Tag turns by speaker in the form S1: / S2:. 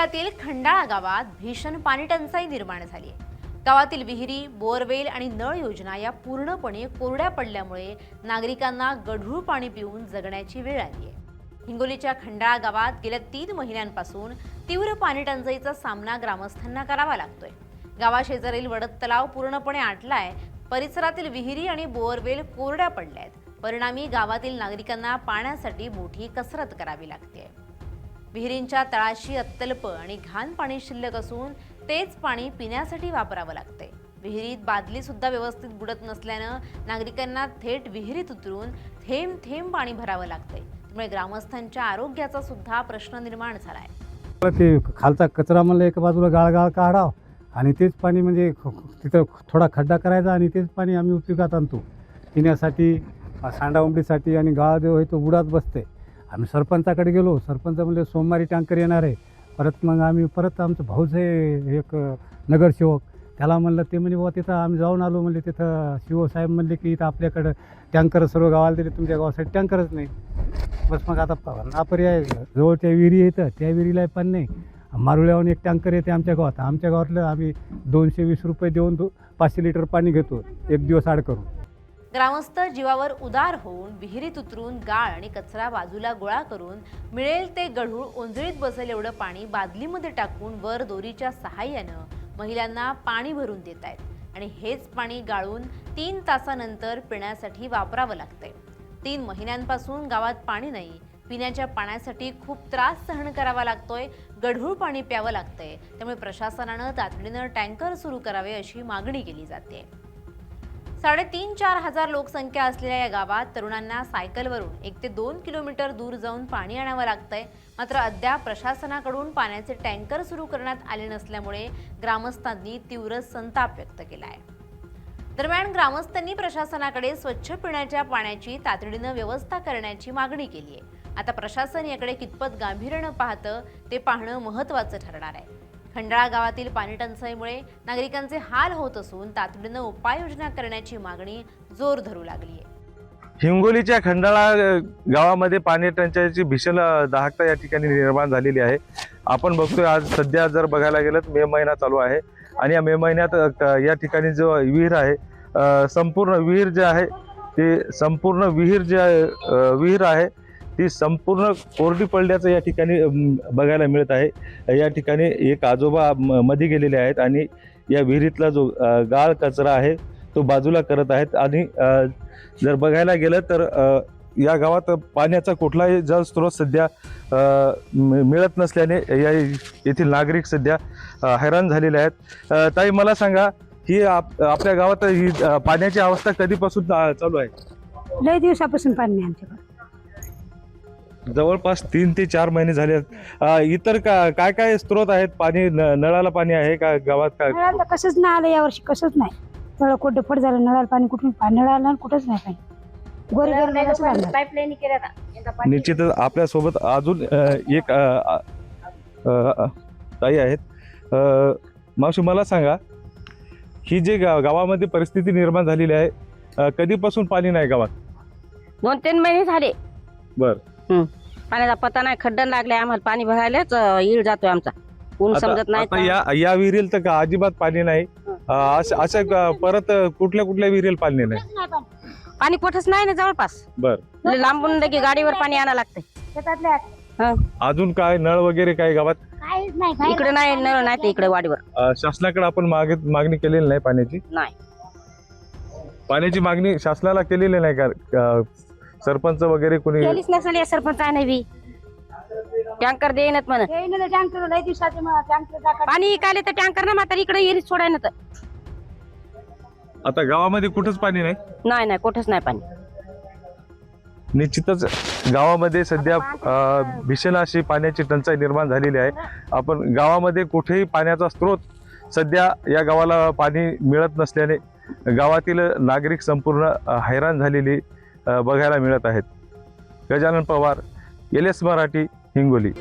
S1: तालुक्यातील खंडाळा गावात भीषण पाणी टंचाई निर्माण झाली आहे। गावातील विहिरी, बोरवेल आणि नळ योजना या पूर्णपणे कोरड्या पडल्यामुळे नागरिकांना गढूळ पाणी पिऊन जगण्याची वेळ आली आहे। हिंगोलीच्या खंडाळा गावात गेल्या 3 महिन्यांपासून तीव्र पाणी टंचाईचा सामना ग्रामस्थांना करावा लागतोय। गावाशेजारील वडद तलाव पूर्णपणे आटलाय, परिसरातील विहिरी आणि बोरवेल कोरड्या पडल्यात। परिणामी गावातील नागरिकांना पाण्यासाठी मोठी कसरत करावी लागते। विहिरींच्या तळाशी अत्यल्प आणि घाण पाणी शिल्लक असून तेच पाणी पिण्यासाठी वापरावं लागते। विहिरीत बादली सुद्धा व्यवस्थित बुडत नसल्यानं नागरिकांना थेट विहिरीत उतरून थेंब थेंब पाणी भरावं लागते। त्यामुळे ग्रामस्थांच्या आरोग्याचा सुद्धा प्रश्न निर्माण झालाय।
S2: ते खालचा कचरा म्हणलं एका बाजूला गाळ काढाव आणि तेच पाणी म्हणजे तिथं थोडा खड्डा करायचा आणि तेच पाणी आम्ही उपयोगात आणतो पिण्यासाठी, सांडावंडीसाठी। आणि गाळ जो आहे तो बुडात बसते। आम्ही सरपंचाकडे गेलो, सरपंच म्हणले सोमवारी टँकर येणार आहे। परत मग आम्ही आमचं भाऊच आहे एक नगरसेवक, त्याला म्हणलं, ते म्हणे बाबा तिथं आम्ही जाऊन आलो, म्हणले तिथं शिवसाहेब म्हणले की इथं आपल्याकडं टँकर सर्व गावाला दिले, तुमच्या गावासाठी टँकरच नाही। बस मग आता नापर्याय जवळच्या विहिरी येतं, त्या विहिरीला पण नाही। मारुळ्याहून एक टँकर येते आमच्या गावात, आमच्या गावातलं आम्ही 220 रुपये देऊन 500 लिटर पाणी घेतो एक दिवस आड करून।
S1: ग्रामस्थ जीवावर उदार होऊन विहिरीत उतरून गाळ आणि कचरा बाजूला गोळा करून मिळेल ते गढूळ ओंजळीत बसेल एवढं पाणी बादलीमध्ये टाकून वर दोरीच्या सहाय्यानं महिलांना पाणी भरून देत आहेत। आणि हेच पाणी गाळून 3 तासानंतर पिण्यासाठी वापरावं लागतंय। 3 महिन्यांपासून गावात पाणी नाही, पिण्याच्या पाण्यासाठी खूप त्रास सहन करावा लागतोय, गढूळ पाणी प्यावं लागतंय। त्यामुळे प्रशासनानं तातडीनं टँकर सुरू करावे अशी मागणी केली जाते। 3,500-4 हजार लोकसंख्या असलेल्या या गावात तरुणांना सायकलवरून 1 ते 2 किलोमीटर दूर जाऊन पाणी आणावं लागतंय। मात्र अद्याप प्रशासनाकडून पाण्याचे टँकर सुरू करण्यात आले नसल्यामुळे ग्रामस्थांनी तीव्र संताप व्यक्त केला आहे। दरम्यान ग्रामस्थांनी प्रशासनाकडे स्वच्छ पिण्याच्या पाण्याची तातडीनं व्यवस्था करण्याची मागणी केली आहे। आता प्रशासन याकडे कितपत गांभीर्यानं पाहतं ते पाहणं महत्त्वाचं ठरणार आहे। खंडाळा गावातील पाणी टंचाईमुळे नागरिकांचे हाल होत असून तातडीनं उपाययोजना करण्याची मागणी जोर धरू लागली आहे।
S3: हिंगोलीच्या खंडाळा गावामध्ये पाणी टंचाईची भीषण दाहकता या ठिकाणी निर्माण झालेली आहे। आपण बघतोय आज सध्या जर बघायला गेलं तर मे महिना चालू आहे आणि या मे महिन्यात या ठिकाणी जो विहीर आहे, संपूर्ण विहीर जे आहे ते संपूर्ण विहीर आहे ती संपूर्ण कोरडी पडल्याचं या ठिकाणी बघायला मिळत आहे। या ठिकाणी एक आजोबा मध्ये गेलेले आहेत आणि या विहिरीतला जो गाळ कचरा आहे तो बाजूला करत आहेत। आणि जर बघायला गेलं तर या गावात पाण्याचा कुठलाही जलस्रोत सध्या मिळत नसल्याने येथील नागरिक सध्या हैराण झालेले आहेत। ताई, मला सांगा, ही आपल्या गावात ही पाण्याची अवस्था कधीपासून चालू आहे?
S4: लय दिवसापासून पाणी नाही आमच्याकडे,
S3: जवळपास 3 ते 4 महिने झाले आहेत। इतर काय काय स्रोत आहेत? पाणी नळाला पाणी आहे का गावात? काय
S4: नळाला कसंच नाही आलं यावर्षी, कसंच नाही। थोडं कुठं फट झालं, नळाला पाणी कुठून नळाला कुठंच नाही पाणी।
S5: पाईपलाईन केल्या
S3: निश्चितच आपल्यासोबत अजून एक ताई आहेत। मावशी, मला सांगा, ही जे गावामध्ये परिस्थिती निर्माण झालेली आहे, कधीपासून पाणी नाही गावात?
S5: 2-3 महिने झाले।
S3: बर,
S5: पाण्याचा पत्ता नाही, खड्डन लागले आम्हाला, पाणी भरायलाच येळ जातोय आमचा, ऊन समजत नाही।
S3: या विहिरील तर अजिबात पाणी नाही, अशा परत कुठल्या विहिरीला पाणी नाही?
S5: पाणी कुठंच नाही ना जवळपास।
S3: बर,
S5: लांबून लगे गाडीवर पाणी आणायला लागतंय।
S3: अजून काय नळ वगैरे काय गावात?
S5: इकडे नाही नळ, नाही इकडे वाडीवर।
S3: शासनाकडे आपण मागणी केलेली नाही पाण्याची?
S5: नाही,
S3: पाण्याची मागणी शासनाला केलेली नाही का? सरपंच वगैरे कोणी
S5: केलीच नसेल या सरपंच नाही, टँकर देईनच म्हण। पाणी इकायले तर टँकर ना, मात्र इकडे येरीच सोडायला तर
S3: आता गावामध्ये कुठंच पाणी नाही?
S5: नाही, कुठंच नाही पाणी।
S3: निश्चितच गावामध्ये सध्या भीषण अशी पाण्याची टंचाई निर्माण झालेली आहे। आपण गावामध्ये कुठेही पाण्याचा स्रोत सध्या या गावाला पाणी मिळत नसल्याने गावातील नागरिक संपूर्ण हैराण झालेली बघायला मिळत आहेत। गजानन पवार, LS मराठी, हिंगोली।